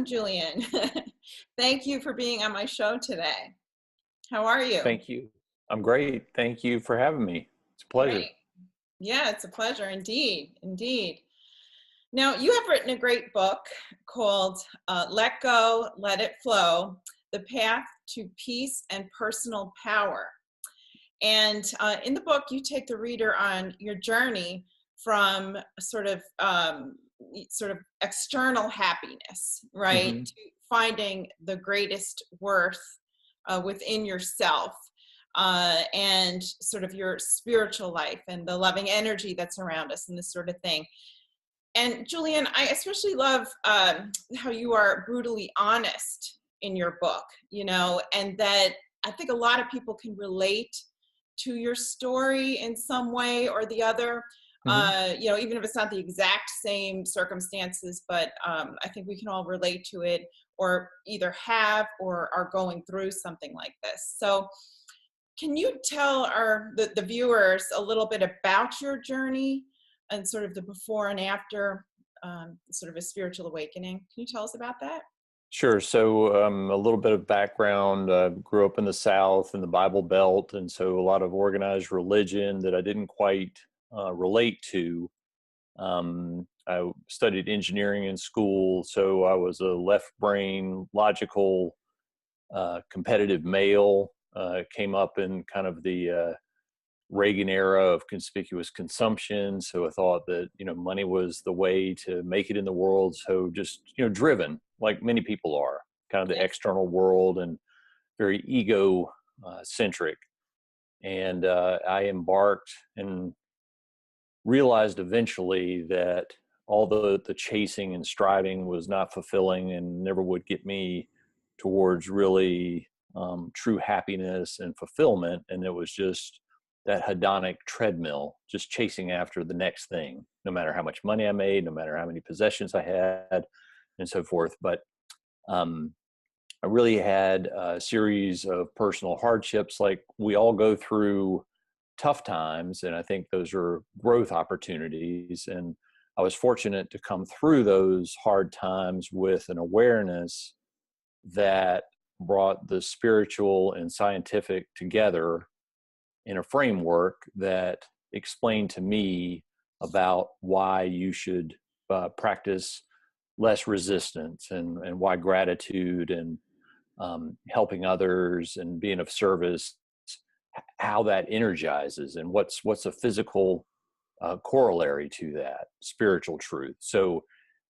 Julian. Thank you for being on my show today. How are you? Thank you. I'm great. Thank you for having me. It's a pleasure. Great. Yeah, it's a pleasure indeed. Indeed. Now, you have written a great book called Let Go, Let It Flow, The Path to Peace and Personal Power. And in the book, you take the reader on your journey from sort of external happiness, right, hmm to finding the greatest worth within yourself, and sort of your spiritual life and the loving energy that's around us and this sort of thing. And Julian, I especially love how you are brutally honest in your book, and that I think a lot of people can relate to your story in some way or the other. hmm Even if it's not the exact same circumstances, but I think we can all relate to it, or either have or are going through something like this. So can you tell the viewers a little bit about your journey and sort of the before and after, sort of a spiritual awakening? Can you tell us about that? Sure. So, a little bit of background. Grew up in the South in the Bible Belt, and so a lot of organized religion that I didn't quite relate to. I studied engineering in school, so I was a left brain, logical, competitive male. Came up in kind of the Reagan era of conspicuous consumption. So I thought that, money was the way to make it in the world. So just, driven like many people are, kind of the Yeah. external world and very ego centric. And I embarked and realized eventually that all the chasing and striving was not fulfilling and never would get me towards really true happiness and fulfillment. And it was just that hedonic treadmill, just chasing after the next thing, no matter how much money I made, no matter how many possessions I had, and so forth. But um, I really had a series of personal hardships, like we all go through tough times. And I think those are growth opportunities. And I was fortunate to come through those hard times with an awareness that brought the spiritual and scientific together in a framework that explained to me about why you should practice less resistance, and why gratitude and helping others and being of service, how that energizes, and what's a physical corollary to that spiritual truth. So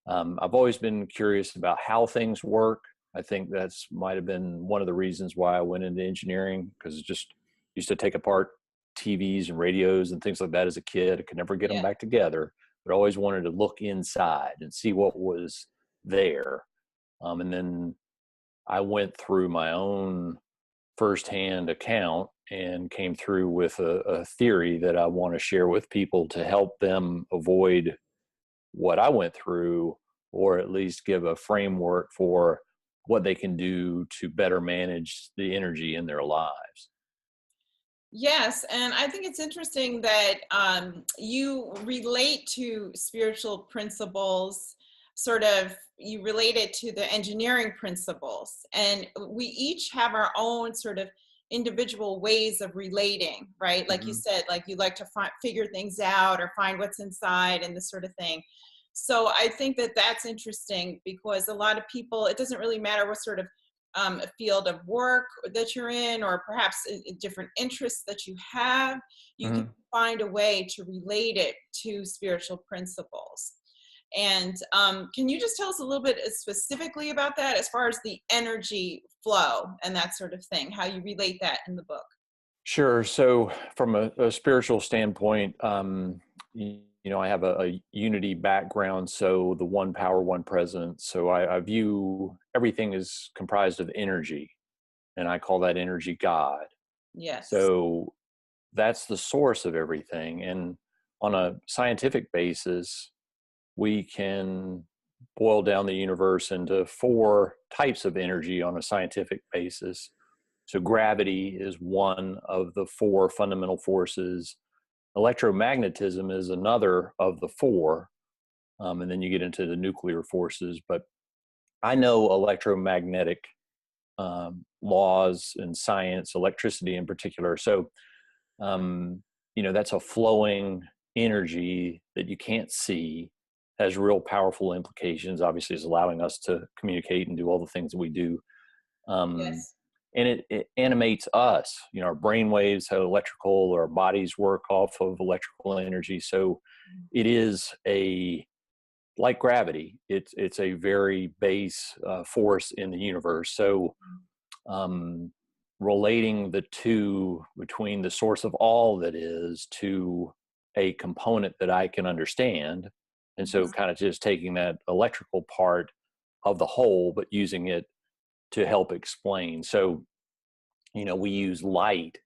I've always been curious about how things work. I think that's might have been one of the reasons why I went into engineering, because it just used to take apart TVs and radios and things like that as a kid. I could never get them Yeah. back together, but I always wanted to look inside and see what was there. And then I went through my own firsthand account and came through with a theory that I want to share with people to help them avoid what I went through, or at least give a framework for what they can do to better manage the energy in their lives. Yes, and I think it's interesting that you relate to spiritual principles, sort of, you relate it to the engineering principles. And we each have our own sort of individual ways of relating, right? Like you hmm said, like you like to figure things out or find what's inside and this sort of thing. So I think that that's interesting, because a lot of people, it doesn't really matter what sort of a field of work that you're in, or perhaps different interests that you have, you can hmm find a way to relate it to spiritual principles. And can you just tell us a little bit specifically about that, as far as the energy flow and that sort of thing, how you relate that in the book? Sure. So, from a spiritual standpoint, I have a unity background. So, the one power, one presence. So, I view everything is comprised of energy, and I call that energy God. Yes. So, that's the source of everything. And on a scientific basis, we can boil down the universe into four types of energy on a scientific basis. So gravity is one of the four fundamental forces. Electromagnetism is another of the four. And then you get into the nuclear forces. But I know electromagnetic laws and science, electricity in particular. So, that's a flowing energy that you can't see, has real powerful implications. Obviously, is allowing us to communicate and do all the things that we do. Um, Yes. and it animates us. Our brain waves have electrical, our bodies work off of electrical energy. So it is like gravity. It's a very base force in the universe. So um, relating the two between the source of all that is to a component that I can understand. And so Mhm. kind of just taking that electrical part of the whole, but using it to help explain. So, we use light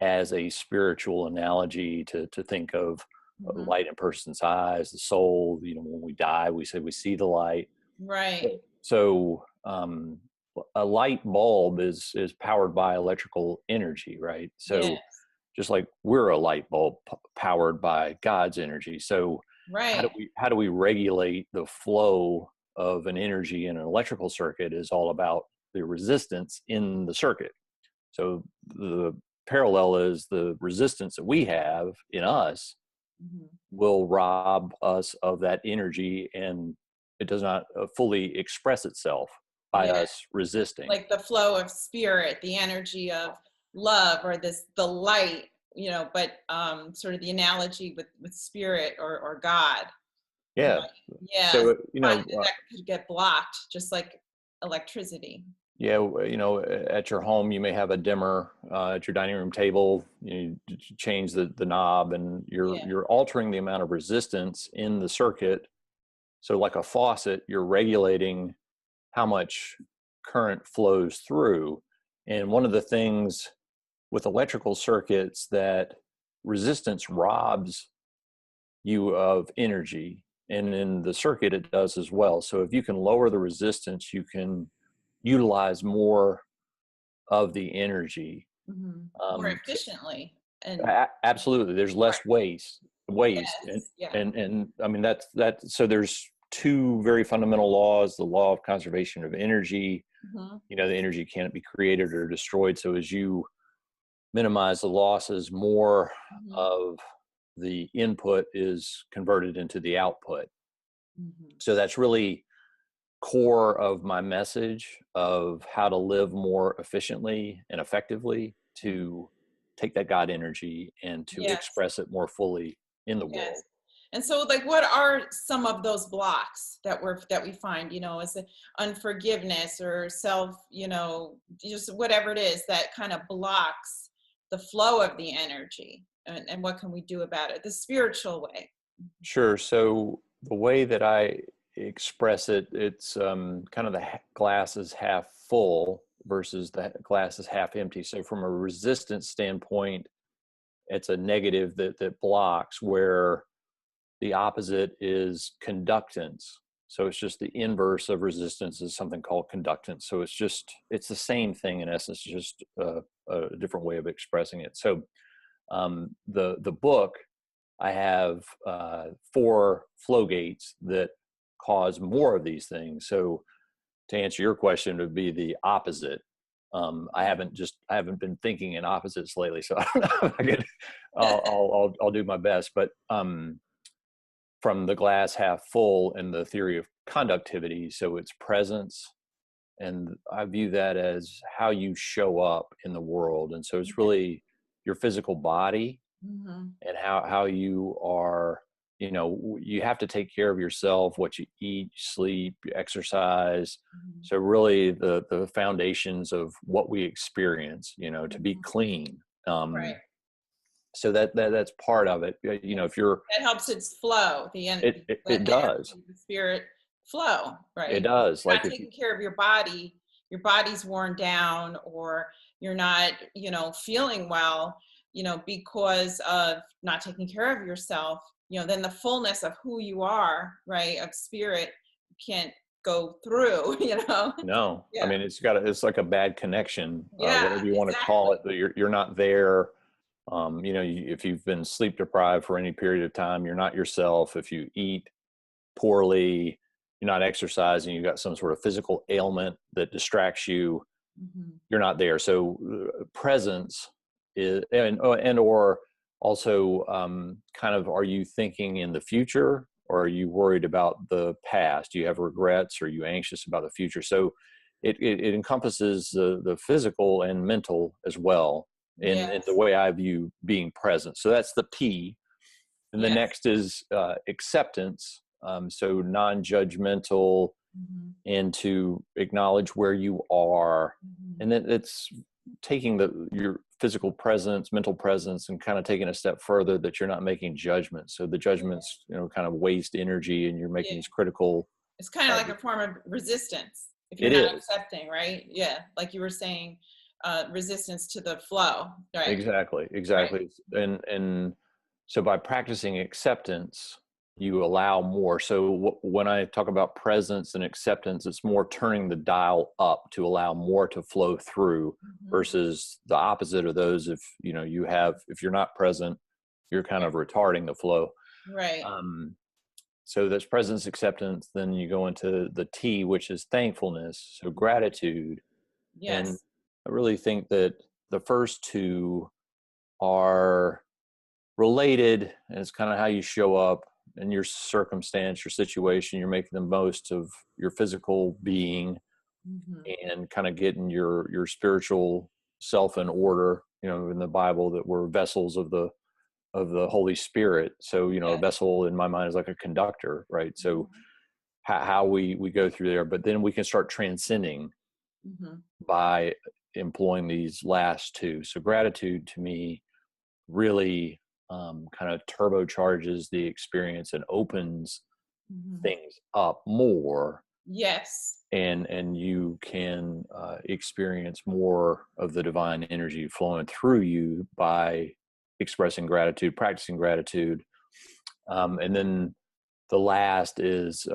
as a spiritual analogy to think of Mhm. light in a person's eyes, the soul. When we die, we say we see the light. Right. So a light bulb is powered by electrical energy, right? So Yes. just like we're a light bulb powered by God's energy. So Right. how do we regulate the flow of an energy in an electrical circuit is all about the resistance in the circuit. So the parallel is the resistance that we have in us Mhm. will rob us of that energy, and it does not fully express itself by Yeah. us resisting. Like the flow of spirit, the energy of love, or the light, but sort of the analogy with spirit or God. Uh, Yeah. yeah. So, Find that could get blocked, just like electricity. yeah, at your home, you may have a dimmer at your dining room table. You change the knob, and Yeah. you're altering the amount of resistance in the circuit. So, like a faucet, you're regulating how much current flows through. And one of the things with electrical circuits that resistance robs you of energy, and in the circuit it does as well. So if you can lower the resistance, you can utilize more of the energy. Hmm. More um, efficiently. And Absolutely, there's right. less waste, and Yes. Yeah. I mean that. So there's two very fundamental laws: the law of conservation of energy. Hmm. The energy can't be created or destroyed. So as you minimize the losses, more Hmm. of the input is converted into the output. Hmm. So that's really core of my message of how to live more efficiently and effectively, to take that God energy and to Yes. express it more fully in the Yes. world. And so, like, what are some of those blocks that we find, as unforgiveness or self, just whatever it is that kind of blocks the flow of the energy, and what can we do about it? The spiritual way. Sure. So the way that I express it, it's kind of the glass is half full versus the glass is half empty. So from a resistance standpoint, it's a negative that blocks, where the opposite is conductance. So it's just the inverse of resistance is something called conductance. So it's the same thing in essence, just a different way of expressing it. So the book, I have 4 flow gates that cause more of these things. So to answer your question, it would be the opposite. I haven't been thinking in opposites lately, so I don't know if I could. I'll do my best. But from the glass half full and the theory of conductivity, so it's presence, and I view that as how you show up in the world, and so it's really your physical body Hmm. and how you are. You have to take care of yourself, what you eat, sleep, exercise. Hmm. So really the foundations of what we experience, to be Hmm. clean. Right. So that's part of it. If you're, That helps its flow, the it does. energy, the spirit flow, It right? does. You're Like not if you, taking care of your body's worn down, or you're not, feeling well, because of not taking care of yourself, then the fullness of who you are, right, of spirit can't go through, no, I Yeah. mean, it's like a bad connection, Yeah, whatever you want to call exactly. it, but you're not there. If you've been sleep deprived for any period of time, you're not yourself. If you eat poorly, you're not exercising, you've got some sort of physical ailment that distracts you, you're not there. So presence is, and or also kind of, are you thinking in the future, or are you worried about the past? Do you have regrets? Or are you anxious about the future? So it encompasses the physical and mental as well in the Yes. way I view being present. So that's the P. And the Yes. next is acceptance. So non-judgmental, and to acknowledge where you are. And then it's taking your physical presence, mental presence, and kind of taking a step further, that you're not making judgments. So the judgments, kind of waste energy, and you're making Yeah. these critical. It's kind of like a form of resistance if you're It not is. accepting, right? Yeah. Like you were saying, resistance to the flow. Right. Exactly. Right. And so by practicing acceptance, you allow more. So when I talk about presence and acceptance, it's more turning the dial up to allow more to flow through, versus the opposite of those. If if you're not present, you're kind of retarding the flow. Right. So there's presence, acceptance. Then you go into the T, which is thankfulness. So gratitude. And Yes. I really think that the first two are related, and it's kind of how you show up in your circumstance, your situation. You're making the most of your physical being, and kind of getting your spiritual self in order. In the Bible, that we're vessels of the Holy Spirit. So a Yes. vessel in my mind is like a conductor, right? So how we go through there, but then we can start transcending by employing these last two. So gratitude, to me, really kind of turbocharges the experience and opens things up more, Yes. and you can experience more of the divine energy flowing through you by expressing gratitude, practicing gratitude. And then the last is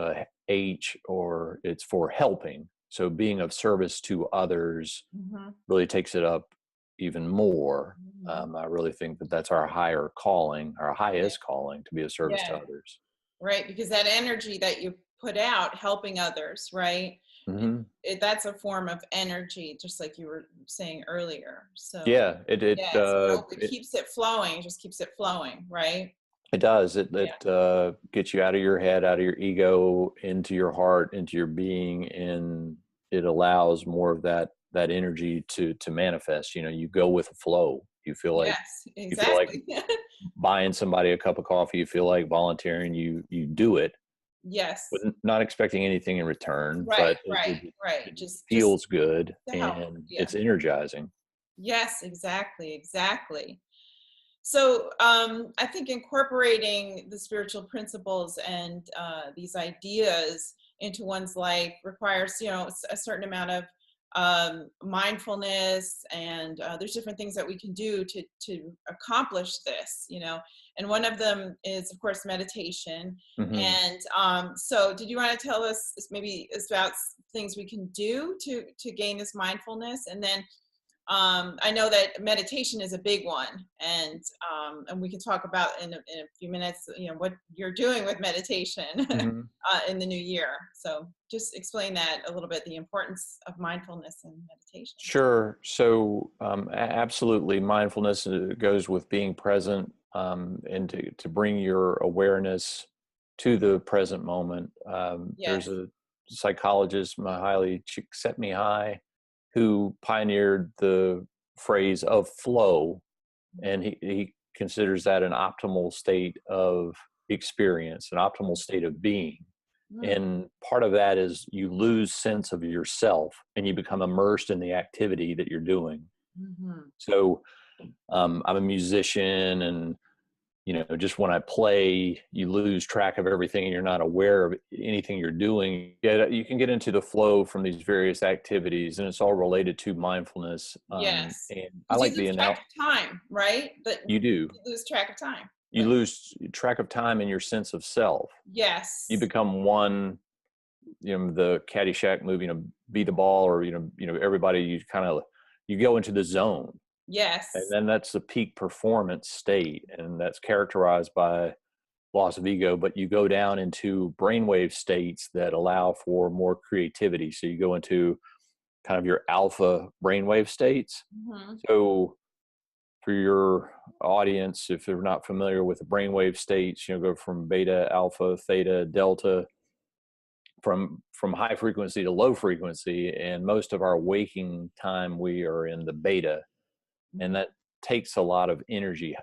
H, or it's for helping. So being of service to others really takes it up even more. I really think that that's our higher calling, our Yeah. highest calling, to be of service to Yeah. others. Right. Because that energy that you put out helping others, right? Hmm. That's a form of energy, just like you were saying earlier. So Yeah, yeah, so it keeps it flowing, just keeps it flowing, right? it does. It Yeah. gets you out of your head, out of your ego, into your heart, into your being, and it allows more of that energy to manifest. You go with the flow. Yes, You feel like exactly. buying somebody a cup of coffee. You feel like volunteering. You do it, but Yes. not expecting anything in return. Right, But right, it right. just Just feels good, to help. and Yeah. it's energizing. Yes, exactly, exactly. So I think incorporating the spiritual principles and these ideas into one's life requires, a certain amount of mindfulness, and there's different things that we can do to accomplish this, and one of them is, of course, meditation. Hmm. And so did you want to tell us maybe about things we can do to gain this mindfulness? And then I know that meditation is a big one, and we can talk about in a few minutes, what you're doing with meditation Hmm. in the new year. So just explain that a little bit, the importance of mindfulness and meditation. Sure. So, absolutely, mindfulness goes with being present, and to bring your awareness to the present moment. There's Yes. a psychologist, Mihaly Csikszentmihalyi, who pioneered the phrase of flow, and he considers that an optimal state of experience, an optimal state of being. Mm-hmm. And part of that is you lose sense of yourself, and you become immersed in the activity that you're doing. Mm-hmm. So I'm a musician, and just when I play, you lose track of everything, and you're not aware of anything you're doing. Yet you can get into the flow from these various activities, and it's all related to mindfulness. Yes, And I because you like lose track of time, right? But you do. you lose track of time. You But lose track of time and your sense of self. You yes, become one. The Caddyshack movie, be the ball, or everybody. You go into the zone, and yes, then that's the peak performance state, and that's characterized by loss of ego, but you go down into brainwave states that allow for more creativity. So you go into kind of your alpha brainwave states. Mhm. So for your audience, if they're not familiar with the brainwave states, go from beta, alpha, theta, delta, from high frequency to low frequency. And most of our waking time, we are in the beta, and Mhm. that takes a lot of energy.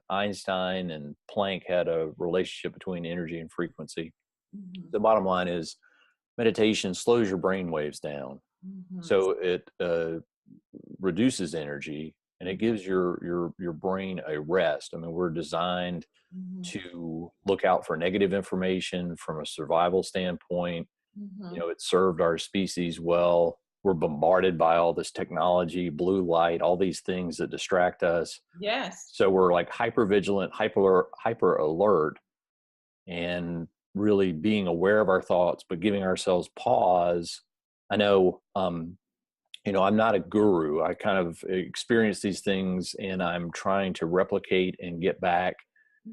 Einstein and Planck had a relationship between energy and frequency. Mhm. The bottom line is meditation slows your brain waves down, Mhm. so it reduces energy, and it Mhm. gives your brain a rest. I mean, we're designed Mhm. to look out for negative information from a survival standpoint. Mhm. It served our species well. We're bombarded by all this technology, blue light, all these things that distract us. Yes. So we're like hyper vigilant, hyper alert, and really being aware of our thoughts, but giving ourselves pause. I know, I'm not a guru. I kind of experience these things, and I'm trying to replicate and get back,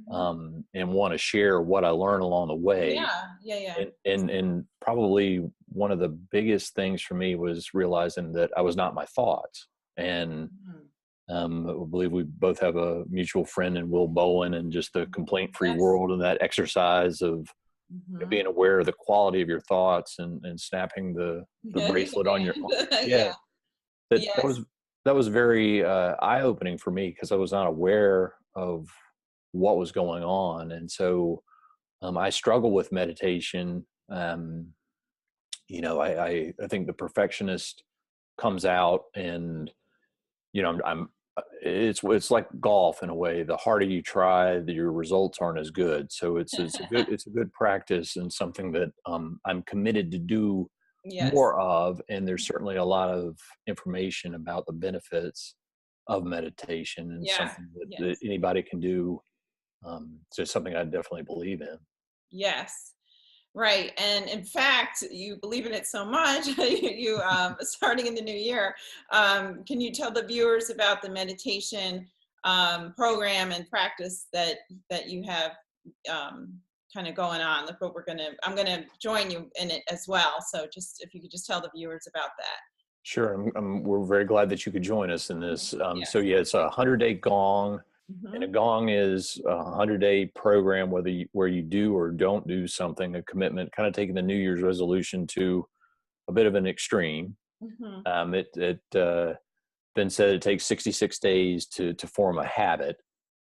Mhm. and want to share what I learn along the way. Yeah. Yeah. Yeah. And probably one of the biggest things for me was realizing that I was not my thoughts. And Mhm. I believe we both have a mutual friend in Will Bowen, and just the complaint free Yes. world, and that exercise of Mhm. being aware of the quality of your thoughts, and snapping the His bracelet on your, hand. yeah, Yeah. that that Yes. was that was very eye opening for me, because I was not aware of what was going on. And so I struggle with meditation. I think the perfectionist comes out, and it's like golf in a way. The harder you try, your results aren't as good. So it's a good practice, and something that I'm committed to do Yes. more of. And there's certainly a lot of information about the benefits of meditation, and Yeah. something that Yes. anybody can do. So it's something I definitely believe in. Yes. Right. And in fact, you believe in it so much, starting in the new year, can you tell the viewers about the meditation program and practice that you have kind of going on? That's what I'm gonna join you in it as well. So just if you could just tell the viewers about that. Sure. We're very glad that you could join us in Mhm. this. So Yes. yeah, it's 100-day gong, and a Hmm. gong is a 100-day program, where you do or don't do something, a commitment, kind of taking the New Year's resolution to a bit of an extreme. Hmm. It been said it takes 66 days to form a habit.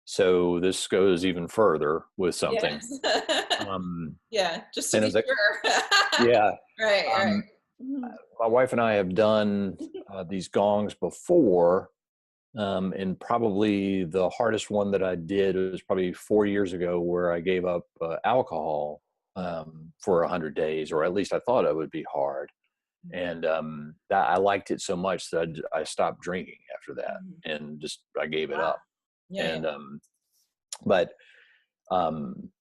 So this goes even further with something. Yes. Um, Yeah. Just to and be as a sure. Yeah, Right. Right. um, Mhm. my wife and I have done these gongs before. And probably the hardest one that I did was probably 4 years ago, where I gave up alcohol for 100 days, or at least I thought it would be hard. And I liked it so much that I stopped drinking after that, Mhm. and just I gave it Wow. up. Yeah. Yeah. And but um,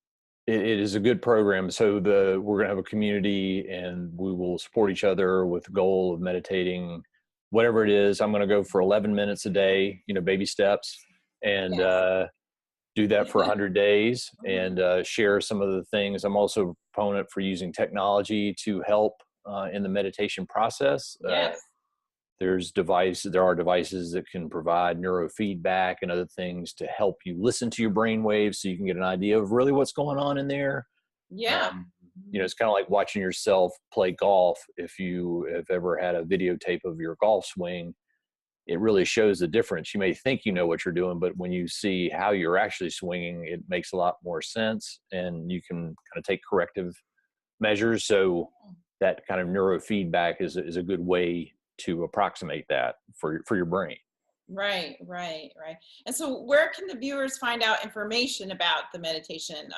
it is a good program. So we're going to have a community, and we will support each other with the goal of meditating, whatever it is. I'm going to go for 11 minutes a day, baby steps, and Yes. do that for 100 days, Mhm. and share some of the things. I'm also a proponent for using technology to help in the meditation process. Yes. There are devices that can provide neurofeedback and other things to help you listen to your brain waves, so you can get an idea of really what's going on in there. Yeah. um, Mhm. it's kind of like watching yourself play golf. If you have ever had a videotape of your golf swing, it really shows the difference. You may think you know what you're doing, but when you see how you're actually swinging, it makes a lot more sense, and you can kind of take corrective measures. So that kind of neurofeedback is a good way to approximate that for your brain. Right, right, right. And so, where can the viewers find out information about the meditation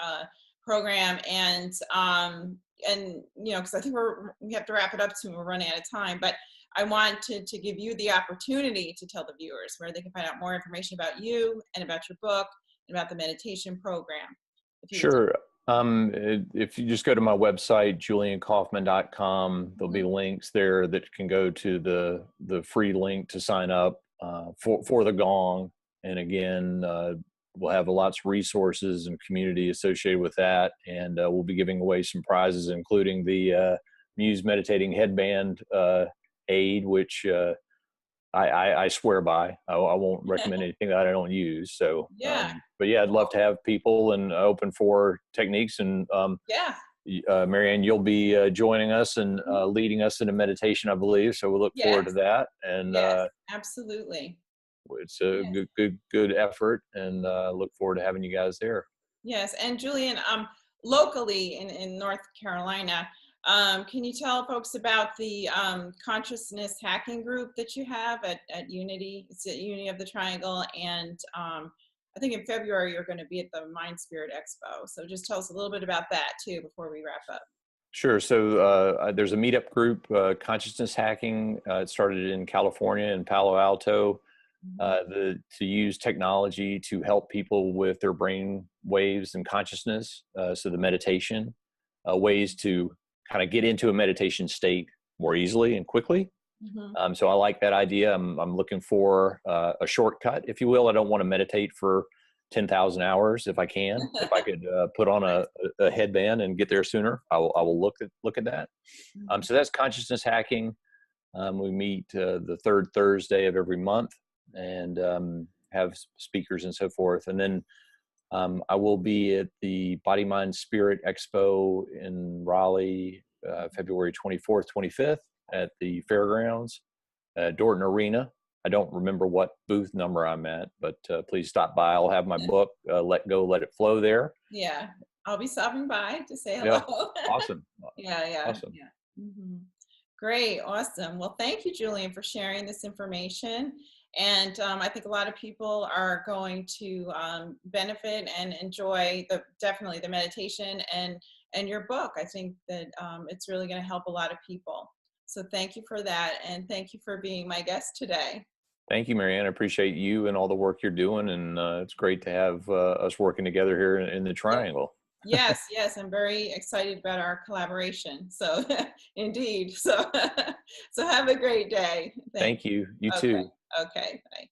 program? And because I think we have to wrap it up soon. We're running out of time, but I want to give you the opportunity to tell the viewers where they can find out more information about you and about your book and about the meditation program. If you would. Sure. If you just go to my website, juliankaufmann.com, there'll be Mhm. links there that can go to the free link to sign up for the gong. And again, we'll have lots of resources and community associated with that. And we'll be giving away some prizes, including the Muse Meditating Headband aid, which I swear by. I won't recommend anything that I don't use. So, Yeah. but yeah, I'd love to have people and open for techniques. And Yeah. Maryann, you'll be joining us and Mhm. leading us into meditation, I believe. So we look forward to Yes. that. And Yes. Absolutely. it's a Yes. good effort, and look forward to having you guys there. Yes. And Julian, locally in North Carolina, can you tell folks about the consciousness hacking group that you have at Unity? It's at Unity of the Triangle, and I think in February you're going to be at the Mind Spirit Expo. So just tell us a little bit about that too before we wrap up. Sure. So there's a meetup group, Consciousness Hacking. It started in California, in Palo Alto, Mhm. to use technology to help people with their brain waves and consciousness. So the meditation, ways to kind of get into a meditation state more easily and quickly. Mhm. So I like that idea. I'm looking for a shortcut, if you will. I don't want to meditate for 10,000 hours if I can. If I could put on a headband and get there sooner, I will look at that. Mhm. So that's consciousness hacking. We meet the third Thursday of every month, and have speakers and so forth. And then I will be at the Body Mind Spirit Expo in Raleigh, February 24th, 25th at the fairgrounds, Dorton Arena. I don't remember what booth number I'm at, but please stop by. I'll have my book, Let Go, Let It Flow, there. Yeah, I'll be stopping by to say Yeah, hello. awesome. Yeah, yeah, Awesome. yeah. Great, awesome. Well, thank you, Julian, for sharing this information. And I think a lot of people are going to benefit and enjoy definitely the meditation and your book. I think that it's really going to help a lot of people. So thank you for that, and thank you for being my guest today. Thank you, Maryann. I appreciate you and all the work you're doing. And it's great to have us working together here in the Yeah. Triangle. Yes, yes, I'm very excited about our collaboration. So, indeed. So, so have a great day. Thank Thank you. You you. Okay, too. okay, bye.